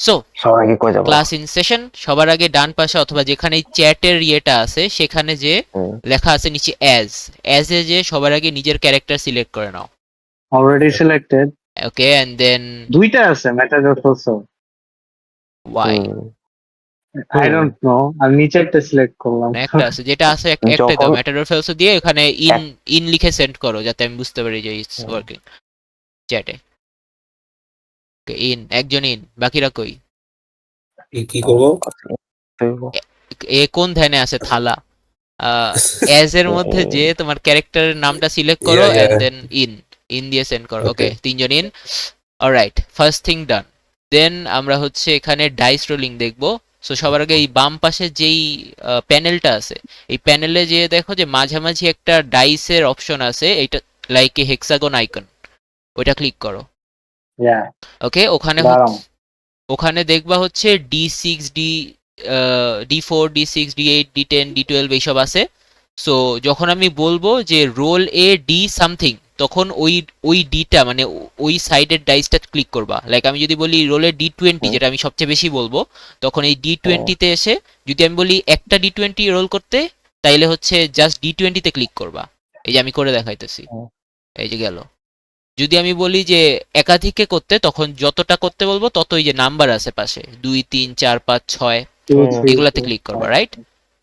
So সবাই কি কই যাব? ক্লাস ইন সেশন, সবার আগে ডান পাশে অথবা যেখানে চ্যাটের ইয়েটা আছে সেখানে যে হুম, লেখা আছে নিচে অ্যাজ এ যে সবার আগে নিজের ক্যারেক্টার সিলেক্ট করে নাও। Already selected. Okay, and then দুইটা আছে ম্যাটাডোর ফলসো। Why hmm, I hmm. Don't know, আমি নিচেরটা সিলেক্ট করলাম। একটা আছে, যেটা আছে একটাই দাও, যখন ম্যাটাডোর ফেলসো দিয়ে এখানে ইন এক ইন লিখে সেন্ড করো যাতে আমি বুঝতে পারি যে ইটস হুম, ওয়ার্কিং চ্যাটে। ইন, একজন ইন, বাকিরা কই? কি করবো? আচ্ছা, তুই বল। এ কোন ধ্যানে আছে থালা? অ্যাজ এর মধ্যে যে তোমার ক্যারেক্টারের নামটা সিলেক্ট করো Yeah, and yeah. Then in, in দিয়ে সেন্ড করো। Okay, Okay. তিনজন in. Alright, first thing done. Then আমরা হচ্ছে এখানে ডাইস রোলিং দেখবো। সো সবার আগে এই বাম পাশে যেই প্যানেলটা আছে, এই প্যানেলে যে দেখো যে মাঝামাঝি একটা ডাইসের অপশন আছে, এটা লাইক এ হেক্সাগন আইকন, ওইটা ক্লিক করো। ইয়া, ওকে, ওখানে দাঁড়াও। ওখানে দেখবা হচ্ছে D6 D4 D6 D8 D10 D12 এইসব আছে। সো যখন আমি বলবো যে রোল এ ডি সামথিং, তখন ওই ওই ডিটা মানে ওই সাইডের ডাইসটা ক্লিক করবা। লাইক আমি যদি বলি রোলে D20, হুম, যেটা আমি সবচেয়ে বেশি বলবো, তখন এই হুম, D20 তে এসে যদি আমি বলি একটা D20 রোল করতে, তাইলে হচ্ছে জাস্ট D20 তে ক্লিক করবা। এই যে আমি করে দেখাইতেছি, হুম, এই যে গেল। যদি আমি বলি যে একাধিকে করতে, তখন যতটা করতে বলবো ততই যে নাম্বার আছে পাশে 2 3 4 5 6, টু হুম, থ্রি এগুলাতে ফোর ক্লিক করবা, five. Right?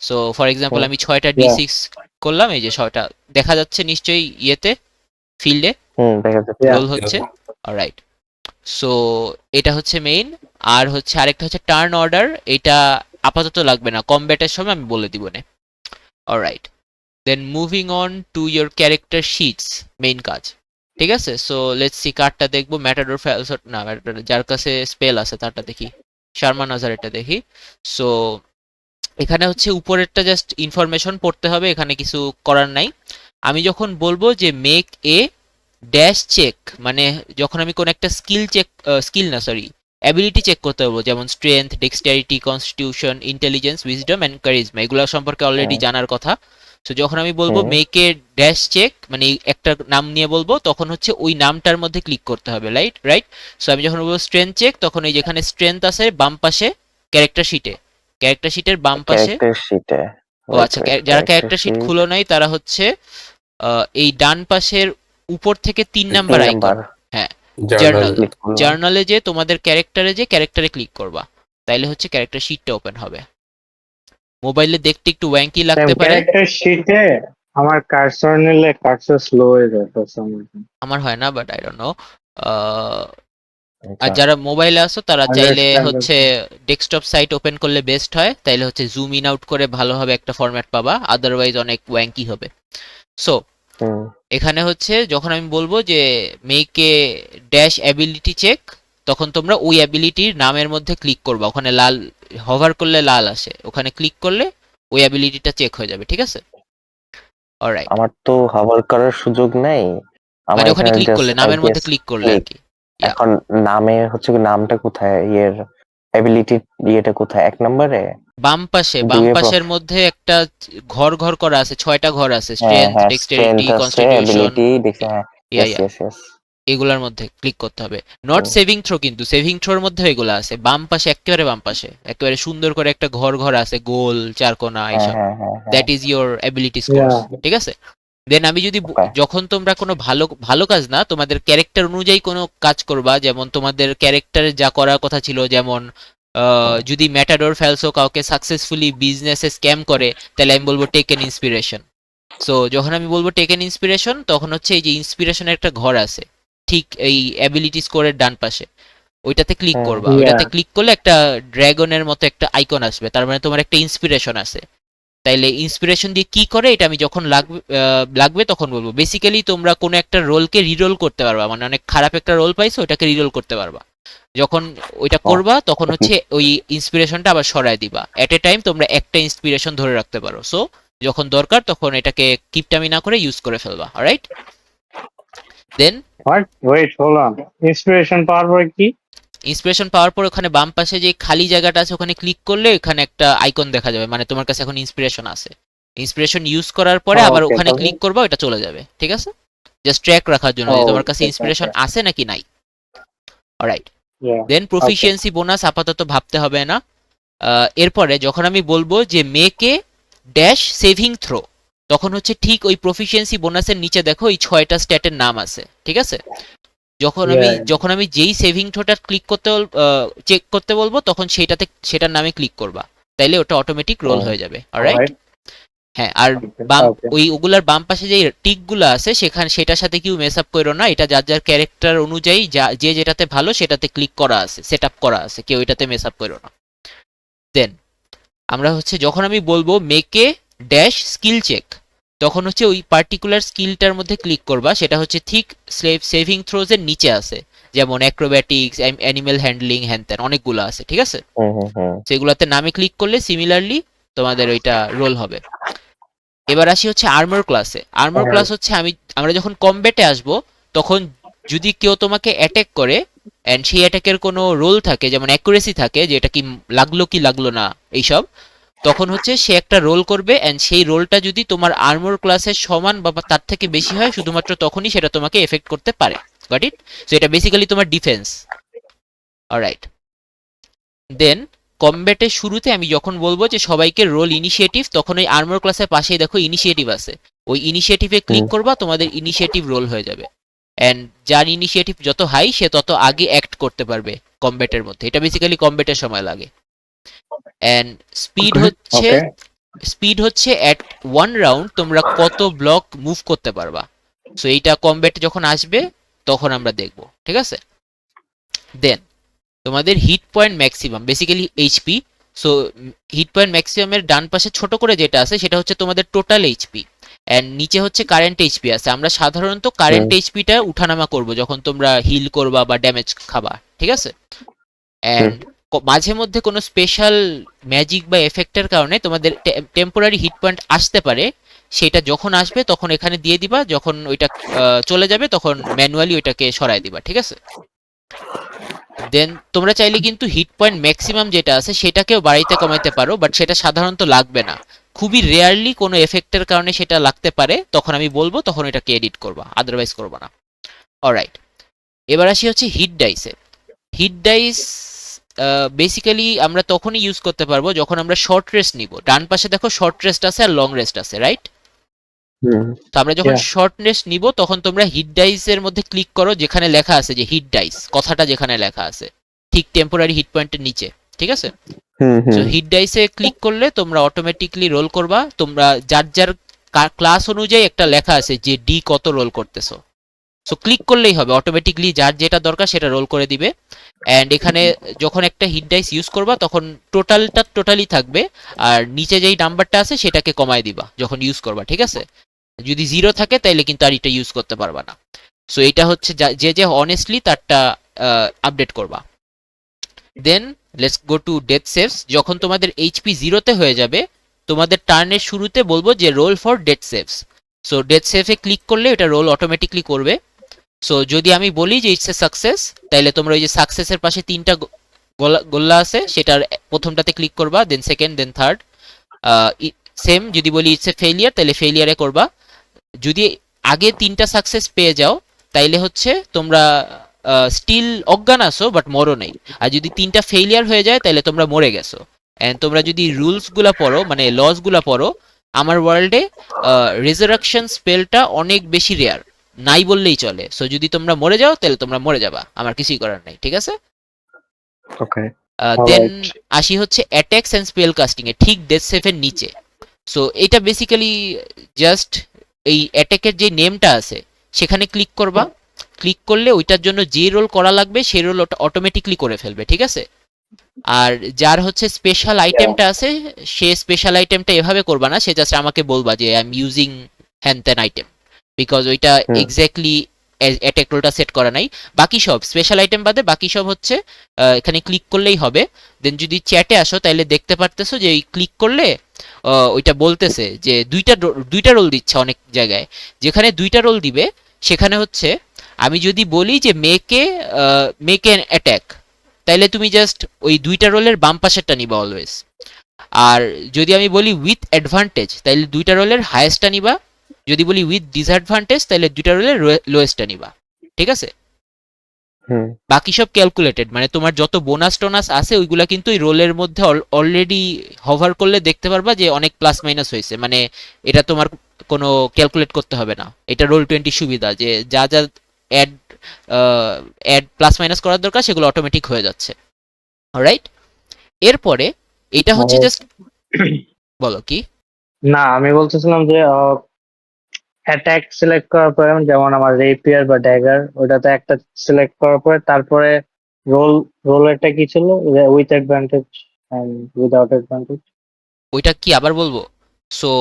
So for example hmm, আমি 6টা ইয়া, D6 করলাম, এই যে 6টা দেখা যাচ্ছে নিশ্চয়ই ইয়েতে, ফিল্ডে হুম, দেখা যাচ্ছে। ইয়া। রোল হচ্ছে। অলরাইট, সো এটা হচ্ছে মেইন। আর হচ্ছে আরেকটা হচ্ছে টার্ন অর্ডার, এটা আপাতত লাগবে না, কমব্যাটের সময় আমি বলে দিব না। Alright, then moving on to your character sheets, main কাজ। ঠিক আছে, সো লেটস সি কার্ডটা দেখবো। ম্যাটাডোর ফ্যালসট না, ম্যাটাডোর যার কাছে স্পেল আছে তারটা দেখি, শার্মা নাজারেরটা দেখি। সো এখানে হচ্ছে উপরেরটা জাস্ট ইনফরমেশন পড়তে হবে, এখানে কিছু করার নাই। আমি যখন বলবো যে মেক এ ড্যাশ চেক, মানে যখন আমি কোন একটা স্কিল চেক, স্কিল না সরি, অ্যাবিলিটি চেক করতে বলবো, যেমন strength, dexterity, constitution, intelligence, wisdom and charisma, এগুলো সম্পর্কে অলরেডি হুম, জানার কথা। তো যখন আমি বলবো হুম, মেক এ ড্যাশ চেক, মানে একটা নাম নিয়ে বলবো, তখন হচ্ছে ওই নামটার মধ্যে ক্লিক করতে হবে, রাইট রাইট। সো আমি যখন বলবো স্ট্রেংথ চেক, তখন এই যেখানে স্ট্রেংথ আছে বাম পাশে ক্যারেক্টার শিটে, ক্যারেক্টার শিটের বাম পাশে। ক্যারেক্টার শিটে। ও ওয়েট, আচ্ছা, ওয়েট, যারা ক্যারেক্টার ক্যারেক্টার শিট শিট খুলো নাই তারা হচ্ছে এই ডান পাশের উপর থেকে 3 নাম্বার 3 আইকন, নাম্বার হ্যাঁ, জার্নাল। জার্নাল, ক্লিক করলাম। জার্নালে যে তোমাদের ক্যারেক্টারে যে ক্যারেক্টারে ক্লিক করবা, তাইলে হচ্ছে ক্যারেক্টার শিটটা ওপেন হবে। মোবাইলে দেখতে একটু ওয়্যাঙ্কি লাগতে পারে, ক্যারেক্টার শিটে আমার কার্সর নিলে কার্সর স্লো হয়ে যায় ফর সাম রিজন। আমার হয় না, বাট আই ডোন্ট নো। আর আচ্ছা, যারা মোবাইলে আসো তারা চাইলে হচ্ছে আন্ডারস্ট্যান্ডেবল। ডেস্কটপ সাইট ওপেন করলে বেস্ট হয়, তাইলে হচ্ছে জুম ইন আউট করে ভালোভাবে একটা ফরম্যাট পাবা, আদারওয়াইজ অনেক ওয়্যাঙ্কি হবে। সো হুম, এখানে হচ্ছে যখন আমি বলবো যে মেকে ড্যাশ অ্যাবিলিটি চেক, তখন তোমরা ওই অ্যাবিলিটির নামের মধ্যে ক্লিক করবা, ওখানে লাল হভার করলে লাল আসে, ওখানে ক্লিক করলে ওই অ্যাবিলিটিটা চেক হয়ে যাবে, ঠিক আছে? অলরাইট, আমার তো হাভার করার সুযোগ নেই। আমার মানে ওখানে এখানে ক্লিক জাস্ট করলে, আই নামের মধ্যে গেস ক্লিক করলে আর ক্লিক। কি। ইয়া, এখন নামে হচ্ছে কি, নামটা কোথায়? ইয়ের এবিলিটি ইয়েটা কোথায়? 1 নম্বরে? বাম পাশে, বাম 2 এ পাশের মধ্যে একটা ঘর ঘর করা আছে, 6টা ঘর আছে, হ্যাঁ, স্ট্রেংথ, হ্যাঁ, ডেক্সটেরিটি, স্ট্রেংথ আছে, কনস্টিটিউশন। এবিলিটি দেখছি, হ্যাঁ। ইয়া ইয়েস, ইয়া, ইয়েস, ইয়েস। এগুলার মধ্যে ক্লিক করতে হবে। নট হুম, সেভিং থ্রো, কিন্তু সেভিং থ্রোর মধ্যে এগুলো আছে বাম পাশে, একেবারে বাম পাশে, একেবারে সুন্দর করে একটা ঘর ঘর আছে, গোল চারকোনা হ্যাঁ, এইসব। হ্যাঁ, হ্যাঁ, হ্যাঁ। That is your ability yeah, scores, ঠিক আছে? দেন আমি যদি ওকে। যখন তোমরা কোনো ভালো ভালো কাজ না, তোমাদের ক্যারেক্টার অনুযায়ী কোনো কাজ করবা, যেমন তোমাদের ক্যারেক্টারে যা করার কথা ছিল, যেমন হুম, যদি ম্যাটাডোর ফেলসো কাউকে সাকসেসফুলি বিজনেসে স্ক্যাম করে, তাহলে আমি বলবো টেক এন ইন্সপিরেশন। সো যখন আমি বলবো টেক এন ইন্সপিরেশন, তখন হচ্ছে এই যে ইন্সপিরেশনের একটা ঘর আছে ঠিক এই অ্যাবিলিটি স্কোরের ডান পাশে, ওইটাতে ক্লিক হুম, করবা। ইয়া। ওইটাতে ক্লিক করলে একটা ড্রাগনের মতো একটা আইকন আসবে, তার মানে তোমার একটা ইন্সপিরেশন আছে। তাইলে ইন্সপিরেশন দিয়ে কি করে এটা আমি যখন লাগবে তখন বলবো। বেসিক্যালি তোমরা কোনো একটা রোলকে রিরোল করতে পারবা, মানে অনেক খারাপ একটা রোল পাইছো, ওটাকে রিরোল করতে পারবা। যখন ওইটা ও, করবা তখন হচ্ছে ওই ইন্সপিরেশনটা আবার সরায় দিবা। এট এ টাইম তোমরা একটা ইন্সপিরেশন ধরে রাখতে পারো, সো যখন দরকার তখন এটাকে কিপটামি না করে ইউজ করে ফেলবা। Alright, then what, wait, hold on. Inspiration পাওয়ার পরে কি? ইন্সপিরেশন পাওয়ার পর ওখানে বাম পাশে যে খালি জায়গাটা আছে ওখানে ক্লিক করলে এখানে একটা আইকন দেখা যাবে, মানে তোমার কাছে এখন ইন্সপিরেশন আছে। ইন্সপিরেশন ইউজ করার পরে আবার ওকে, ওখানে ক্লিক করবা, এটা চলে যাবে, ঠিক আছে? জাস্ট ট্র্যাক রাখার জন্য যে তোমার কাছে ওকে, ইন্সপিরেশন ওকে। আছে নাকি নাই। Alright, Yeah. দেন প্রফিসিয়েন্সি বোনাস আপাতত ভাবতে হবে না। এরপরে যখন আমি বলবো যে মেকে ড্যাশ সেভিং থ্রো, তখন হচ্ছে ঠিক ওই প্রফিসিয়েন্সি বোনাসের নিচে দেখো এই 6টা স্ট্যাটের নাম আছে, ঠিক আছে? Yeah. যখন আমি যেই সেভিং থ্রোটা ক্লিক করতে চেক করতে বলবো তখন সেটার নামে ক্লিক করবা, তাইলে ওটা অটোমেটিক রোল হয়ে যাবে। অলরাইট? Alright. হ্যাঁ, আর Okay. ওগুলার বাম পাশে যে টিকগুলো আছে সেটার সাথে কেউ মেস আপ করো না। এটা যার যার ক্যারেক্টার অনুযায়ী যে যেটাতে ভালো সেটাতে ক্লিক করা আছে, সেট আপ করা আছে, কেউ এটাতে মেস আপ করো না। দেন আমরা হচ্ছে যখন আমি বলবো মেকে ড্যাশ স্কিল চেক, তখন হচ্ছে ওই পার্টিকুলার স্কিলটার মধ্যে ক্লিক করবা, সেটা হচ্ছে ঠিক সেভিং থ্রোজ এর নিচে আছে, যেমন অ্যাক্রোব্যাটিক্স, অ্যানিমেল হ্যান্ডলিং, হ্যান অনেকগুলো আছে, ঠিক আছে? সেগুলোতে নামে ক্লিক করলে সিমিলারলি তোমাদের ওইটা রোল হবে। এবার আসি হচ্ছে আর্মর ক্লাসে। আর্মর ক্লাস হচ্ছে আমরা যখন কমব্যাটে আসবো তখন যদি কেউ তোমাকে অ্যাটাক করে এন্ড সেই অ্যাটাকের কোনো রোল থাকে, যেমন অ্যাকুরেসি থাকে, যে এটা কি লাগলো না এইসব, তখন হচ্ছে সে একটা রোল করবে এন্ড সেই রোলটা যদি তোমার আর্মর ক্লাসের সমান বা তার থেকে বেশি হয় শুধুমাত্র তখনই সেটা তোমাকে এফেক্ট করতে পারে। Got it? সো এটা বেসিক্যালি তোমার ডিফেন্স। অলরাইট, দেন কমব্যাটের শুরুতে আমি যখন বলবো যে সবাইকে রোল ইনিশিয়েটিভ, তখন ওই আর্মর ক্লাসের পাশেই দেখো ইনিশিয়েটিভ আছে, ওই ইনিশিয়েটিভে ক্লিক করবা, তোমাদের ইনিশিয়েটিভ রোল হয়ে যাবে। অ্যান্ড যার ইনিশিয়েটিভ যত হাই সে তত আগে অ্যাক্ট করতে পারবে কমব্যাটের মধ্যে। এটা বেসিক্যালি কমব্যাটের সময় লাগে। অ্যান্ড স্পিড হচ্ছে অ্যাট 1 রাউন্ড তোমরা কত ব্লক মুভ করতে পারবা। সো এইটা কমব্যাটে যখন আসবে তখন আমরা দেখব, ঠিক আছে? দেন তোমাদের hit point maximum, basically HP. So hit point ম্যাক্সিমামের ডান পাশে ছোট করে যেটা আছে সেটা হচ্ছে তোমাদের টোটাল এইচপি, এন্ড নিচে হচ্ছে কারেন্ট এইচপি আছে। আমরা সাধারণত কারেন্ট এইচপিটা উঠানামা করব যখন তোমরা হিল করবা বা ড্যামেজ খাবা, ঠিক আছে? এন্ড মাঝে মধ্যে কোনো স্পেশাল ম্যাজিক বা এফেক্টের কারণে তোমাদের টেম্পোরারি হিট পয়েন্ট আসতে পারে, সেটা যখন আসবে তখন এখানে দিয়ে দিবা, যখন ওইটা চলে যাবে তখন ম্যানুয়ালি ওইটাকে সরায় দিবা, ঠিক আছে? দেন তোমরা চাইলে কিন্তু হিট পয়েন্ট ম্যাক্সিমাম যেটা আছে সেটাকেও বাড়াইতে কমাইতে পারো, বাট সেটা সাধারণত লাগবে না। খুবই রেয়ারলি কোনো এফেক্টের কারণে সেটা লাগতে পারে, তখন আমি বলবো, তখন এটাকে এডিট করবা, আদারওয়াইজ করবা না। অলরাইট, এবার আসি হচ্ছে হিট ডাইসে। হিট ডাইস বেসিক্যালি আমরা তখনই ইউজ করতে পারবো যখন আমরা শর্ট রেস্ট নিব। ডান পাশে দেখো শর্ট রেস্ট আছে আর লং রেস্ট আছে, রাইট? তো আমরা যখন শর্ট রেস্ট নিব তখন তোমরা হিট ডাইস এর মধ্যে ক্লিক করো, যেখানে লেখা আছে যে হিট ডাইস কথাটা যেখানে লেখা আছে ঠিক টেম্পোরারি হিট পয়েন্টের নিচে, ঠিক আছে? সো হিট ডাইসে ক্লিক করলে তোমরা অটোমেটিকলি রোল করবা। তোমরা যার যার ক্লাস অনুযায়ী একটা লেখা আছে যে ডি কত রোল করতেছো, সো ক্লিক করলেই হবে, অটোমেটিকলি যার যেটা দরকার সেটা রোল করে দিবে। অ্যান্ড এখানে যখন একটা হিট ডাইস ইউজ করবা তখন টোটালি থাকবে, আর নিচে যেই নাম্বারটা আছে সেটাকে কমায় দিবা যখন ইউজ করবা, ঠিক আছে? যদি 0 থাকে তাইলে কিন্তু আর এটা ইউজ করতে পারবা না। সো এটা হচ্ছে যে অনেস্টলি তারটা আপডেট করবা। Then let's go to death saves. যখন তোমাদের এইচপি 0তে হয়ে যাবে তোমাদের টার্নের শুরুতে বলবো যে roll for death saves. So death সেভে ক্লিক করলে এটা রোল অটোমেটিকলি করবে। সো যদি আমি বলি যে ইটস এ সাকসেস, তাইলে তোমরা ওই যে সাকসেসের পাশে 3টা গোল্লা আছে সেটার প্রথমটাতে ক্লিক করবা, দেন সেকেন্ড, দেন থার্ড। সেম যদি বলি ইটস এ ফেলিয়ার, তাহলে ফেলিয়ারে করবা। যদি আগে 3টা সাকসেস পেয়ে যাও তাইলে হচ্ছে তোমরা স্টিল অজ্ঞান আছো বাট মরো নাই। আর যদি 3টা ফেলিয়ার হয়ে যায় তাহলে তোমরা মরে গেছো। এন্ড তোমরা যদি রুলসগুলো পড়ো, মানে লসগুলো পড়ো, আমার ওয়ার্ল্ডে রেজারাকশন স্পেলটা অনেক বেশি রেয়ার, নাই বললেই চলে। সো যদি তোমরা মরে যাও তাহলে তোমরা মরে যাবা, আমার কিছুই করার নাই, ঠিক আছে? ওকে, দেন আসি হচ্ছে অ্যাটাকস এন্ড স্পেল কাস্টিং এ, ঠিক ডেথ সেফের নিচে। সো এটা বেসিক্যালি জাস্ট এই অ্যাটাকের যে নেমটা আছে সেখানে ক্লিক করবা। ক্লিক করলে ওইটার জন্য যে রোল করা লাগবে সেই রোল ওটা অটোমেটিকলি করে ফেলবে, ঠিক আছে? আর যার হচ্ছে স্পেশাল আইটেমটা আছে সে স্পেশাল আইটেমটা এভাবে করবা না, সে জাস্ট আমাকে বলবা যে আই এম ইউজিং হ্যান ত্যান আইটেম, বিকজ ওইটা এক্স্যাক্টলি অ্যাটাক রোলটা সেট করা নাই। বাকি সব স্পেশাল আইটেম বাদে বাকি সব হচ্ছে এখানে ক্লিক করলেই হবে। দেন যদি চ্যাটে আসো তাহলে দেখতে পারতেছো যে ক্লিক করলে ওইটা বলতেছে যে দুইটা রোল দিচ্ছে অনেক জায়গায়। যেখানে 2টা রোল দিবে সেখানে হচ্ছে আমি যদি বলি যে মেক এন অ্যাটাক, তাইলে তুমি জাস্ট ওই 2টা রোলের বাম পাশেরটা নিবা অলওয়েজ। আর যদি আমি বলি উইথ অ্যাডভান্টেজ তাইলে 2টা রোলের হায়েস্টটা নিবা। যদি বলি উইথ ডিসঅ্যাডভান্টেজ তাহলে 2টা রোলের লোয়েস্টটা নিবা, ঠিক আছে? হুম বাকি সব ক্যালকুলেটেড, মানে তোমার যত বোনাস টোনাস আছে ওইগুলা কিন্তু ওই রোলের মধ্যে অলরেডি হভার করলে দেখতে পারবা যে অনেক প্লাস মাইনাস হয়েছে, মানে এটা তোমার কোনো ক্যালকুলেট করতে হবে না। এটা রোল 20 সুবিধা যে যা যা অ্যাড অ্যাড প্লাস মাইনাস করার দরকার সেগুলো অটোমেটিক হয়ে যাচ্ছে। অলরাইট, এরপরে এটা হচ্ছে জাস্ট, বলো কি? না, আমি বলতেছিলাম যে অ্যাটাক সিলেক্ট করার পরে যেমন আমার রেপিয়ার বা ড্যাগার, ওটাতে একটা সিলেক্ট করার পরে তারপরে রোল রোলেরটা কি ছিল? With advantage and without advantage. ওইটা কি আবার বলবো? সো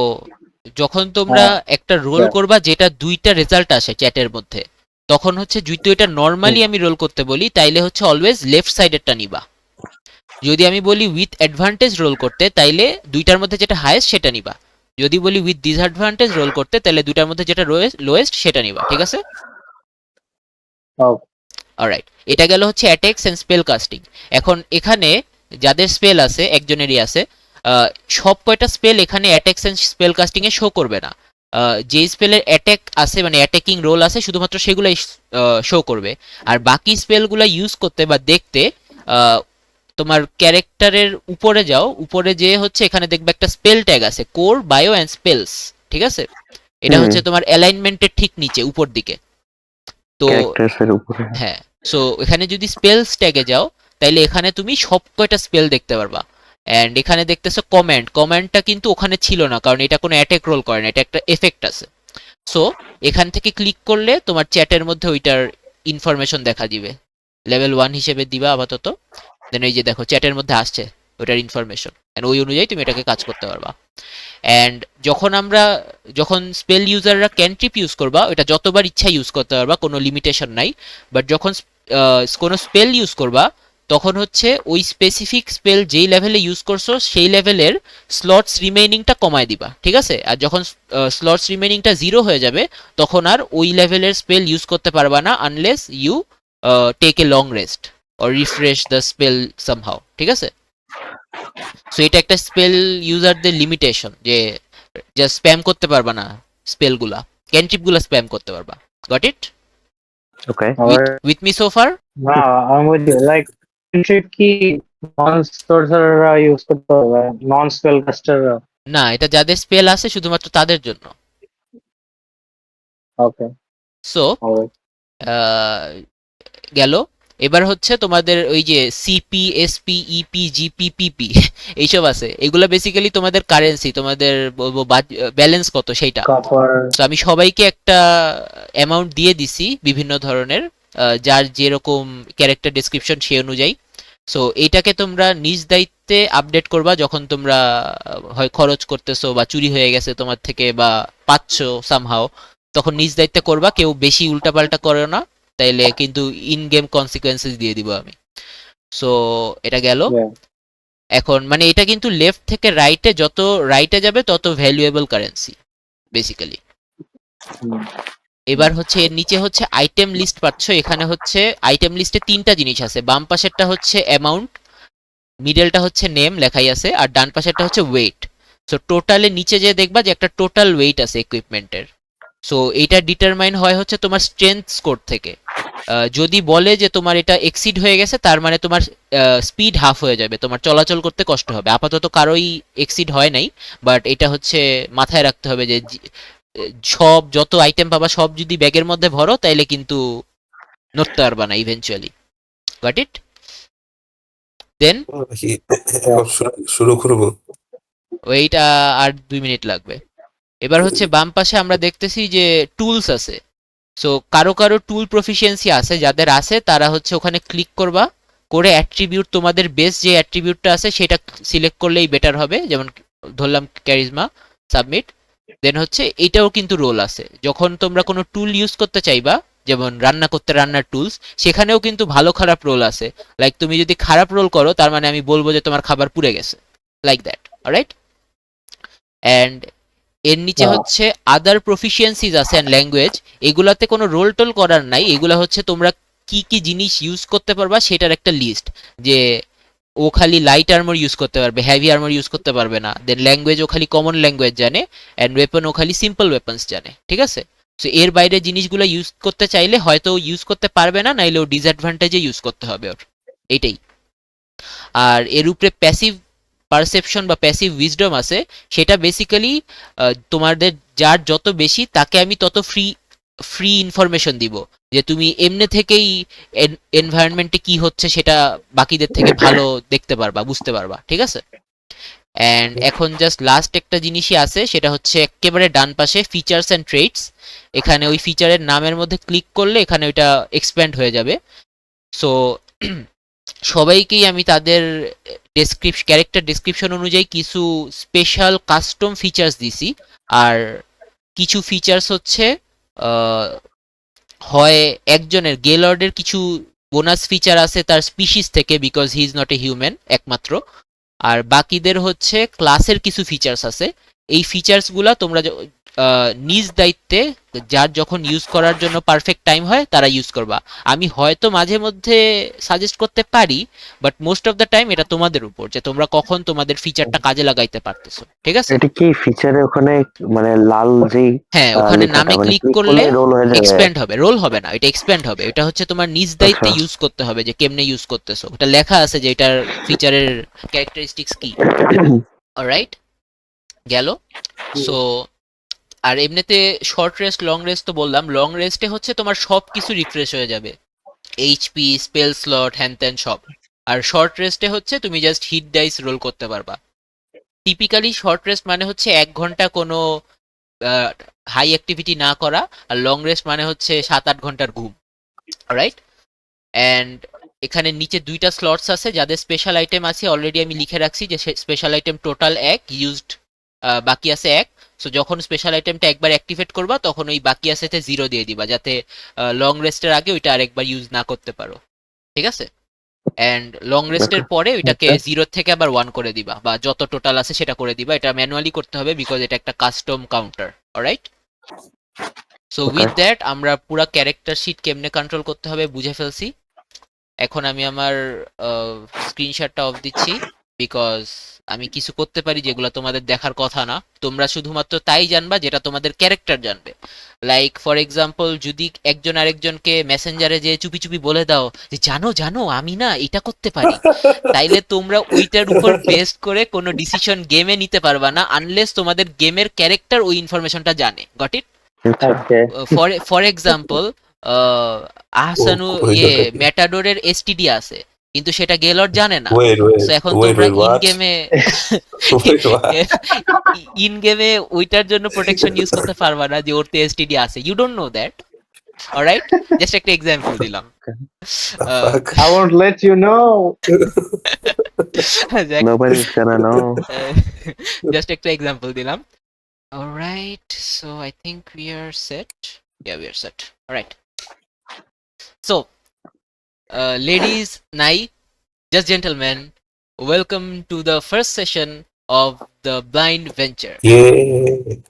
যখন তোমরা হ্যাঁ, একটা রোল করবা যেটা দুইটা রেজাল্ট আসে চ্যাটের মধ্যে, তখন হচ্ছে যদি ওইটা নর্মালি আমি রোল করতে বলি তাইলে হচ্ছে অলওয়েজ লেফট সাইডেরটা নিবা। যদি আমি বলি উইথ অ্যাডভান্টেজ রোল করতে তাইলে দুইটার মধ্যে যেটা হাইয়েস্ট সেটা নিবা। যদি বলি উইথ ডিসঅ্যাডভান্টেজ রোল করতে তাহলে দুইটার মধ্যে যেটা লোয়েস্ট সেটা নিবা, ঠিক আছে? অলরাইট, এটা গেল হচ্ছে অ্যাটাকস এন্ড স্পেল কাস্টিং। এখন এখানে যাদের স্পেল আছে, একজনেরই আছে, সব কয়টা স্পেল এখানে অ্যাটাকস এন্ড স্পেল কাস্টিং এ শো করবে না। যে স্পেলের অ্যাটাক আছে মানে অ্যাটাকিং রোল আছে শুধুমাত্র সেগুলাই শো করবে। আর বাকি স্পেলগুলো ইউজ করতে বা দেখতে তোমার ক্যারেক্টারের উপরে যাও, উপরে যে হচ্ছে এখানে দেখবে একটা স্পেল ট্যাগ আছে, কোর বায়ো অ্যান্ড স্পেলস, ঠিক আছে? এটা হচ্ছে তোমার অ্যালাইনমেন্টের ঠিক নিচে উপর দিকে। তো ক্যারেক্টার্স এর উপরে। হ্যাঁ, সো এখানে যদি স্পেলস ট্যাগে যাও তাইলে এখানে তুমি সব কয়টা স্পেল দেখতে পারবা। অ্যান্ড এখানে দেখতেছো কমান্ডটা কিন্তু ওখানে ছিল না, কারণ এটা কোনো অ্যাটাক রোল করে না, এটা একটা এফেক্ট আছে। সো এখান থেকে ক্লিক করলে তোমার চ্যাটের মধ্যে ওইটার ইনফরমেশন দেখা দিবে, লেভেল 1 হিসেবে দিবা আপাতত। দেন এই যে দেখো চ্যাটের মধ্যে আসছে ওইটার ইনফরমেশন, অ্যান্ড ওই অনুযায়ী তুমি এটাকে কাজ করতে পারবা। অ্যান্ড যখন স্পেল ইউজাররা ক্যান্ট্রিপ ইউজ করবা ওটা যতবার ইচ্ছা ইউজ করতে পারবা, কোনো লিমিটেশন নাই। বাট যখন কোনো স্পেল ইউজ করবা তখন হচ্ছে ওই স্পেসিফিক স্পেল যেই লেভেলে ইউজ করছো সেই লেভেলের স্লটস রিমেইনিংটা কমায় দিবা, ঠিক আছে? আর যখন স্লটস রিমেইনিংটা 0 হয়ে যাবে তখন আর ওই লেভেলের স্পেল ইউজ করতে পারবা না, unless you take a long rest or refresh the spell somehow, ঠিক আছে? সো এটা একটা স্পেল ইউজারদের লিমিটেশন যে জাস্ট স্প্যাম করতে পারবা না স্পেলগুলা, ক্যান্ট্রিপগুলা স্প্যাম করতে পারবা। Got it? Okay. With me so far? না, আমি লাইক কি নন সর্সারাররা ইউজ করতে পারবে, নন স্পেল কাস্টাররা? না, এটা যাদের স্পেল আছে শুধুমাত্র তাদের জন্য। ওকে, সো গেল। এবার হচ্ছে তোমাদের ওই যে সিপি, এসপি, ইপি, জিপি, পিপি এইসব আছে, এগুলো বেসিক্যালি তোমাদের কারেন্সি, তোমাদের বলবো ব্যালেন্স কত সেইটা। কপার। তো আমি সবাইকে একটা অ্যামাউন্ট দিয়ে দিছি বিভিন্ন ধরনের, যার যেরকম ক্যারেক্টার ডেসক্রিপশন সেই অনুযায়ী। সো এইটাকে তোমরা নিজ দায়িত্বে আপডেট করবা যখন তোমরা হয় খরচ করতেছো বা চুরি হয়ে গেছে তোমার থেকে বা পাচ্ছো সামহাও, তখন নিজ দায়িত্বে করবা, কেউ বেশি উল্টাপাল্টা করো না, তাইলে কিন্তু ইন গেম কনসিকুয়েন্সেস দিয়ে দিব আমি। সো এটা গেল। এখন মানে এটা কিন্তু লেফট থেকে রাইটে, যত রাইটে যাবে তত ভ্যালুয়েবল কারেন্সি বেসিক্যালি। এবার হচ্ছে এর নিচে হচ্ছে আইটেম লিস্ট পাচ্ছ। এখানে হচ্ছে আইটেম লিস্টে 3টা জিনিস আছে, বাম পাশেরটা হচ্ছে অ্যামাউন্ট, মিডলটা হচ্ছে নেম লেখাই আছে, আর ডান পাশেরটা হচ্ছে ওয়েট। সো টোটালে নিচে যে দেখবা যে একটা টোটাল ওয়েট আছে ইকুইপমেন্টের। সো এইটা ডিটারমাইন হয় হচ্ছে তোমার স্ট্রেংথ স্কোর থেকে। যদি বলে যে তোমার এটা এক্সিড হয়ে গেছে তার মানে তোমার স্পিড হাফ হয়ে যাবে, তোমার চলাচল করতে কষ্ট হবে। আপাতত কারোই এক্সিড হয় নাই, বাট এটা হচ্ছে মাথায় রাখতে হবে যে সব যত আইটেম পাবা সব যদি ব্যাগের মধ্যে ভরো তাইলে কিন্তু নড়তে পারবা না ইভেনচুয়ালি। Got it? দেন শুরু করবো। ওইটা আর 2 মিনিট লাগবে। এবার হচ্ছে বাম পাশে আমরা দেখতেছি যে টুলস আছে। সো কারো কারো টুল প্রফিসিয়েন্সি আছে, যাদের আছে তারা হচ্ছে ওখানে ক্লিক করবা, করে অ্যাট্রিবিউট তোমাদের বেস যে অ্যাট্রিবিউটটা আছে সেটা সিলেক্ট করলেই বেটার হবে। যেমন ধরলাম ক্যারিজমা, সাবমিট। দেন হচ্ছে এইটাও কিন্তু রোল আছে, যখন তোমরা কোনো টুল ইউজ করতে চাইবা, যেমন রান্না করতে রান্নার টুলস, সেখানেও কিন্তু ভালো খারাপ রোল আছে। লাইক তুমি যদি খারাপ রোল করো তার মানে আমি বলবো যে তোমার খাবার পুড়ে গেছে, লাইক দ্যাট। অলরাইট, অ্যান্ড এর নিচে হচ্ছে আদার প্রফিসিয়েন্সিজ আছে অ্যান্ড ল্যাঙ্গুয়েজ। এগুলাতে কোনো রোল টোল করার নাই, এগুলা হচ্ছে তোমরা কি কি জিনিস ইউজ করতে পারবা সেটার একটা লিস্ট। যে ও খালি লাইট আর্মর ইউজ করতে পারবে, হেভি আর্মর ইউজ করতে পারবে না। দেন ল্যাঙ্গুয়েজ ও খালি কমন ল্যাঙ্গুয়েজ জানে, অ্যান্ড ওয়েপন ও খালি সিম্পল ওয়েপন্স জানে, ঠিক আছে? সো এর বাইরে জিনিসগুলো ইউজ করতে চাইলে হয়তো ইউজ করতে পারবে না, নাইলে ও ডিসঅ্যাডভান্টেজে ইউজ করতে হবে ওর, এইটাই। আর এর উপরে প্যাসিভ পারসেপশন বা প্যাসিভ উইজডম আছে, সেটা বেসিক্যালি তোমাদের যার যত বেশি তাকে আমি তত ফ্রি ইনফরমেশন দিব, যে তুমি এমনি থেকেই এনভায়রনমেন্টে কি হচ্ছে সেটা বাকিদের থেকে ভালো দেখতে পারবা, বুঝতে পারবা, ঠিক আছে। অ্যান্ড এখন জাস্ট লাস্ট একটা জিনিসই আছে, সেটা হচ্ছে একেবারে ডান পাশে ফিচার্স অ্যান্ড ট্রেটস। এখানে ওই ফিচারের নামের মধ্যে ক্লিক করলে এখানে ওইটা এক্সপ্যান্ড হয়ে যাবে। সো সবাইকেই আমি তাদের ক্যারেক্টার ডেসক্রিপশন অনুযায়ী কিছু স্পেশাল কাস্টম ফিচার্স দিছি। আর কিছু ফিচার্স হচ্ছে হয় একজনের গেলর্ডের কিছু বোনাস ফিচার আছে তার স্পিসিস থেকে, because he is not a human একমাত্র। আর বাকিদের হচ্ছে ক্লাসের কিছু ফিচার্স আছে। এই ফিচার্সগুলা তোমরা নিজ দায়িত্বে যার যখন ইউজ করার জন্য পারফেক্ট টাইম হয় তারা ইউজ করবা। আমি হয়তো মাঝে মধ্যে সাজেস্ট করতে পারি, but most of the time এটা তোমাদের উপর, যে তোমরা কখন তোমাদের ফিচারটা কাজে লাগাইতে পারতেছো, ঠিক আছে। এটা কি ফিচারে ওখানে মানে লাল যেই হ্যাঁ, ওখানে লেখাটা নামে মানে ক্লিক click করলে রোল হয়ে যাবে? এক্সপ্যান্ড হবে, রোল হবে না, এটা এক্সপ্যান্ড হবে। এটা হচ্ছে তোমার নিজ দায়িত্বে আচ্ছা। ইউজ করতে হবে, যে কেমনে ইউজ করতেছো, এটা লেখা আছে যে এটার ফিচারের ক্যারেক্টারিস্টিক্স কি। অলরাইট, গেল। সো আর এমনিতে শর্ট রেস্ট লং রেস্ট তো বললাম। লং রেস্টে হচ্ছে তোমার সব কিছু রিফ্রেশ হয়ে যাবে, এইচপি স্পেল স্লট হ্যান ত্যান সব। আর শর্ট রেস্টে হচ্ছে তুমি জাস্ট হিট ডাইস রোল করতে পারবা। টিপিক্যালি শর্ট রেস্ট মানে হচ্ছে 1 ঘন্টা কোনো হাই অ্যাক্টিভিটি না করা, আর লং রেস্ট মানে হচ্ছে 7-8 ঘন্টার ঘুম, রাইট। অ্যান্ড এখানে নিচে 2টা স্লটস আছে যাদের স্পেশাল আইটেম আছে, অলরেডি আমি লিখে রাখছি যে স্পেশাল আইটেম টোটাল 1, ইউজড বাকি আছে 1। সো যখন স্পেশাল আইটেমটা একবার অ্যাক্টিভেট করবা তখন ওই বাকি আছেতে 0 দিয়ে দিবা, যাতে লং রেস্টের আগে ওইটা আরেকবার ইউজ না করতে পারো, ঠিক আছে। অ্যান্ড লং রেস্টের পরে ওইটাকে 0 থেকে আবার 1 করে দিবা, বা যত টোটাল আছে সেটা করে দিবা। এটা ম্যানুয়ালি করতে হবে, বিকজ এটা একটা custom counter, alright. So with that আমরা পুরো ক্যারেক্টার শিট কেমনে কন্ট্রোল করতে হবে বুঝে ফেলছি। এখন আমি আমার স্ক্রিনশটটা অফ দিচ্ছি, বিকজ আমি কিছু করতে পারি যেগুলো তোমাদের দেখার কথা না। তোমরা শুধুমাত্র তাই জানবা যেটা তোমাদের ক্যারেক্টার জানবে। লাইক ফর এক্সাম্পল, যদি একজন আরেকজনকে মেসেঞ্জারে যে চুপি চুপি বলে দাও যে জানো জানো আমি না এটা করতে পারি, তাইলে তোমরা ওইটার উপর বেস্ট করে কোনো ডিসিশন গেমে নিতে পারবা না, আনলেস তোমাদের গেমের ক্যারেক্টার ওই ইনফরমেশনটা জানে। Got it? Okay, for example, আহসানু ইয়ে ম্যাটাডোরের এসটিডি আছে, কিন্তু সেটা গেলর জানে না। সো এখন তোমরা ইন গেমে ইন গেমে ওইটার জন্য প্রোটেকশন ইউজ করতে পারবা না যে ওর তো এসটিডি আছে, you don't know that, alright. Just একটা এক্সাম্পল দিলাম। I won't let you know. Nobody's gonna know. Just একটা এক্সাম্পল দিলাম। Alright, so I think we are set. Yeah, we are set. Alright. So, ladies, nai, just gentlemen, welcome to the first session of the Blind Venture. Yeah.